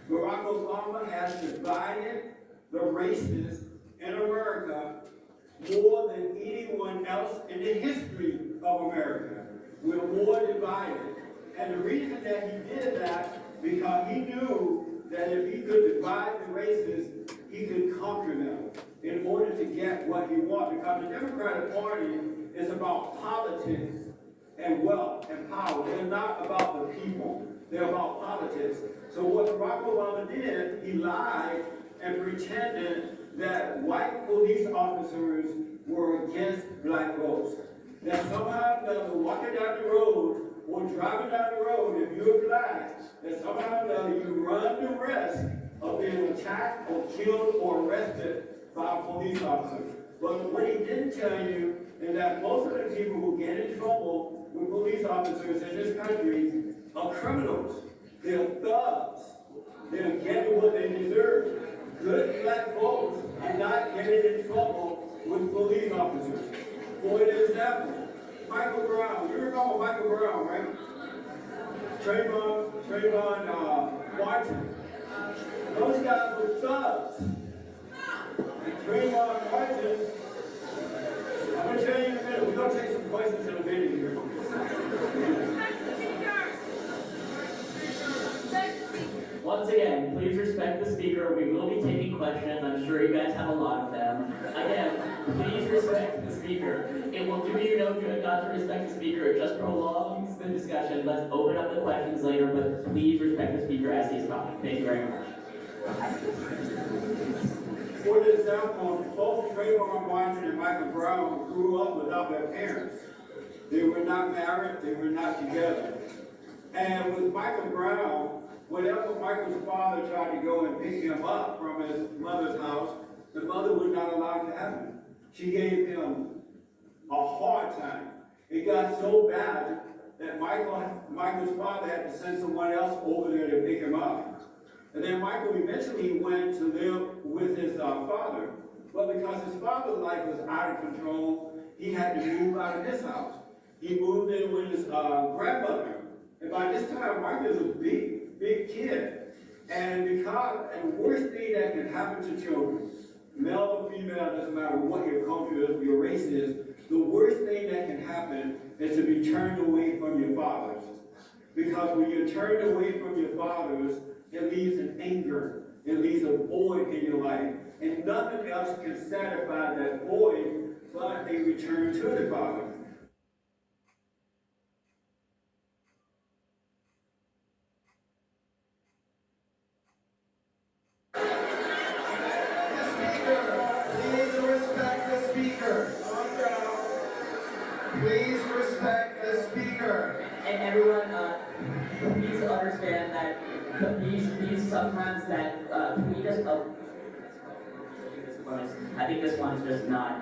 Barack Obama has divided the races in America more than anyone else in the history of America. We're more divided. And the reason that he did that, because he knew that if he could divide the races, he could conquer them in order to get what he wanted. Because the Democratic Party is about politics and wealth and power. They're not about the people. They're about politics. So what Barack Obama did, he lied and pretended that white police officers were against black votes. That somehow or another, walking down the road or driving down the road, if you're black, that somehow or another you run the risk of being attacked or killed or arrested by a police officer. But what he didn't tell you is that most of the people who get in trouble with police officers in this country are criminals. They're thugs. They're getting what they deserve. Good black folks are not getting in trouble with police officers. For an example, Michael Brown. You remember Michael Brown, right? Trayvon Martin. Those guys were thugs. And Trayvon Martin, I'm going to tell you in a minute. We're going to take some questions in a minute here. Once again, please respect the speaker. We will be taking questions. I'm sure you guys have a lot of them. Again, please respect the speaker. It will do you no good not to respect the speaker. It just prolongs the discussion. Let's open up the questions later, but please respect the speaker as he's talking. Thank you very much. For example, both Trayvon Martin and Michael Brown grew up without their parents. They were not married. They were not together. And with Michael Brown, whenever Michael's father tried to go and pick him up from his mother's house, the mother would not allow it to happen. She gave him a hard time. It got so bad that Michael's father had to send someone else over there to pick him up. And then Michael eventually went to live with his father, but because his father's life was out of control, he had to move out of his house. He moved in with his grandmother. And by this time, Michael is a big kid. And the worst thing that can happen to children, male or female, doesn't matter what your culture is, your race is, the worst thing that can happen is to be turned away from your fathers. Because when you're turned away from your fathers, it leaves an anger, it leaves a void in your life. And nothing else can satisfy that void but a return to the Father. Please respect the speaker. And everyone, please understand that these sometimes that can we just I think this one is just not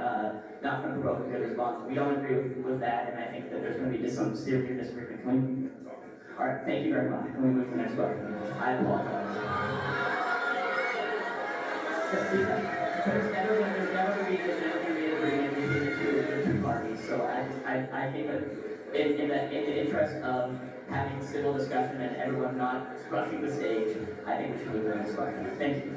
going to provoke a good response. We don't agree with that, and I think that there's going to be just some serious disagreement. Can we? All right, thank you very much. Can we move to the next question? I apologize. There's never going to be an agreement between the two parties. So I think that in the interest of having civil discussion and everyone not rushing the stage, I think we should move to the next question. Thank you.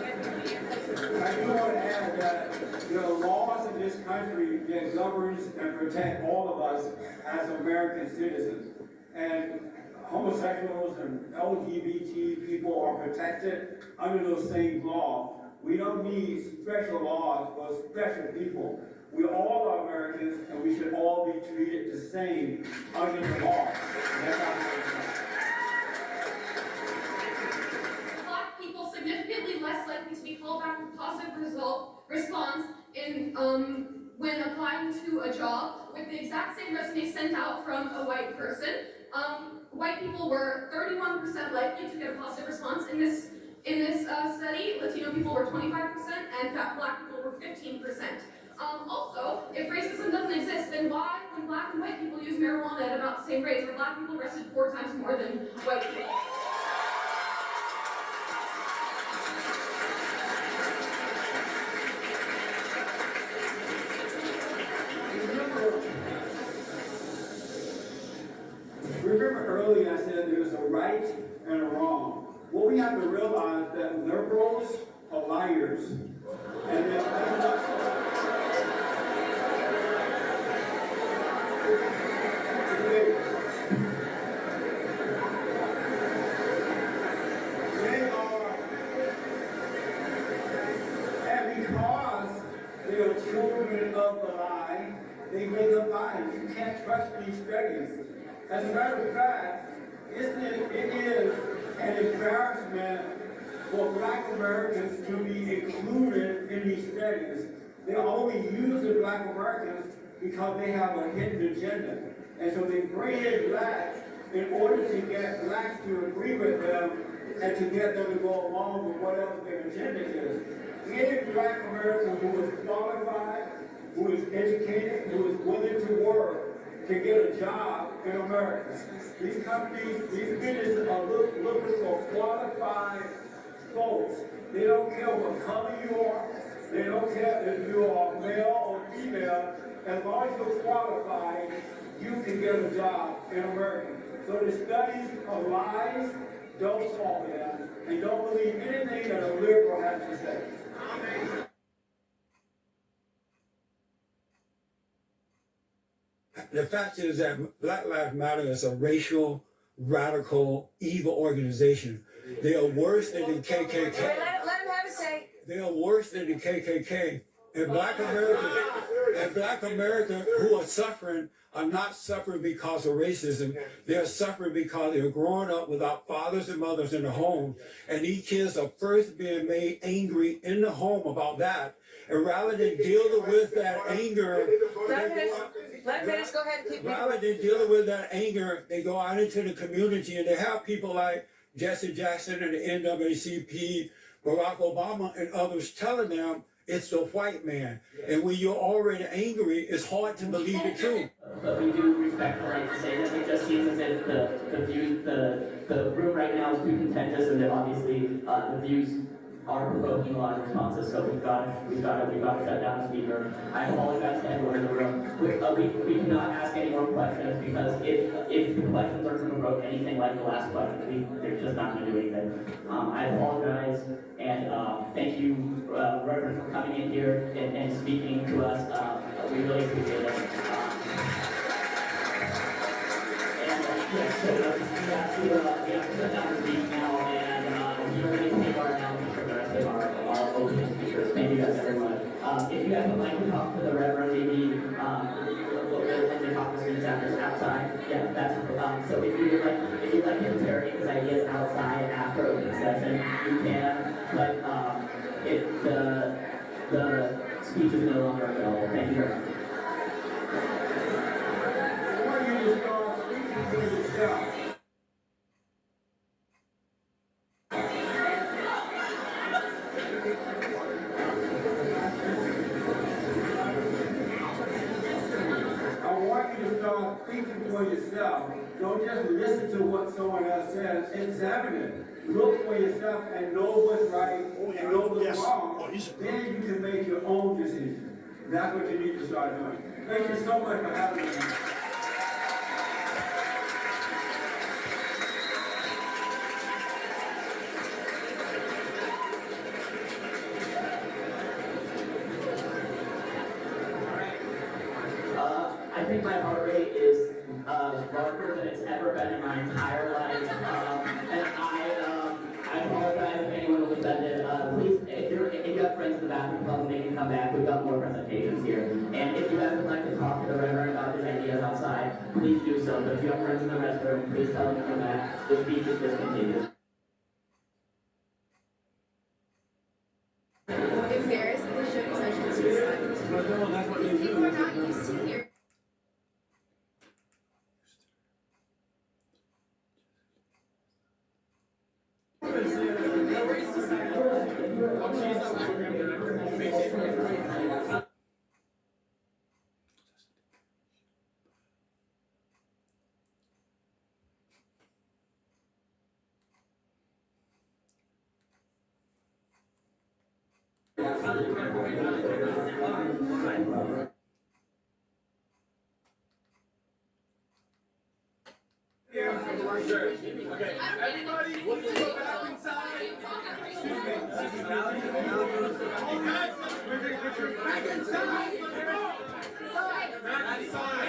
I do want to add that there are laws in this country that governs and protect all of us as American citizens. And homosexuals and LGBT people are protected under those same laws. We don't need special laws for special people. We all are Americans, and we should all be treated the same under the law. Black people significantly less likely to be called back with positive response in when applying to a job with the exact same resume sent out from a white person. White people were 31% likely to get a positive response in this study. Latino people were 25%, and black people were 15%. Also, if racism doesn't exist, then why, when black and white people use marijuana at about the same rates, are black people arrested 4 times more than white people? Remember earlier I said there's a right and a wrong. What we have to realize that liberals are liars. And they're and because they are children of the lie, they make up lies. You can't trust these studies. As a matter of fact, it is an embarrassment for Black Americans to be included in these studies. They only use the Black Americans because they have a hidden agenda. And so they bring in blacks in order to get blacks to agree with them and to get them to go along with whatever their agenda is. Any Black American who is qualified, who is educated, who is willing to work, to get a job in America. These companies, these businesses are looking for qualified folks. They don't care what color you are. They don't care if you are male or female. As long as you're qualified, you can get a job in America. So the studies of lies, don't fall for them, and don't believe anything that a liberal has to say. The fact is that Black Lives Matter is a racial, radical, evil organization. They are worse than the KKK. Let him have a say. They are worse than the KKK. And Black America who are suffering are not suffering because of racism. They're suffering because they're growing up without fathers and mothers in the home. And these kids are first being made angry in the home about that. And rather than deal with that anger, Let him finish. Go ahead and keep rather than dealing with that anger, they go out into the community and they have people like Jesse Jackson and the NAACP, Barack Obama and others telling them it's the white man. And when you're already angry, it's hard to believe the truth. But we do respectfully say that it just seems as if the room right now is too contentious, and that obviously the views are provoking a lot of responses. So we've got to shut down the speaker. I apologize to everyone in the room. We cannot ask any more questions because if the questions are going to provoke anything like the last question, they're just not going to do anything. I apologize and thank you, Reverend, for coming in here and speaking to us. We really appreciate it. Yes, so we have to shut down the speech now, and we're going to take our announcements for the rest of our opening speakers. Thank you guys very much. If you guys would like to talk to the Reverend, maybe we'll talk to students after outside. Yeah, that's so if you'd like to interrogate his ideas outside after opening session, you can. But if the speech is no longer available. Thank you very much. I want you to start speaking for yourself. I want you to start speaking for yourself. Don't just listen to what someone else says. Examine it. Look for yourself and know what's right and know what's wrong. Then you can make your own decision. That's what you need to start doing. Thank you so much for having me. I think my heart rate is larger than it's ever been in my entire life, and I apologize if anyone was offended. Please, if you have friends in the bathroom club, they can come back. We've got more presentations here, and if you guys would like to talk to the Reverend about his ideas outside, please do so. But if you have friends in the restroom, please tell them to come back. The speech is discontinued. Embarrassed that the show is such disrespect. These people are not used to hearing. Yeah, Okay, everybody, please go back inside. Back inside. Back inside.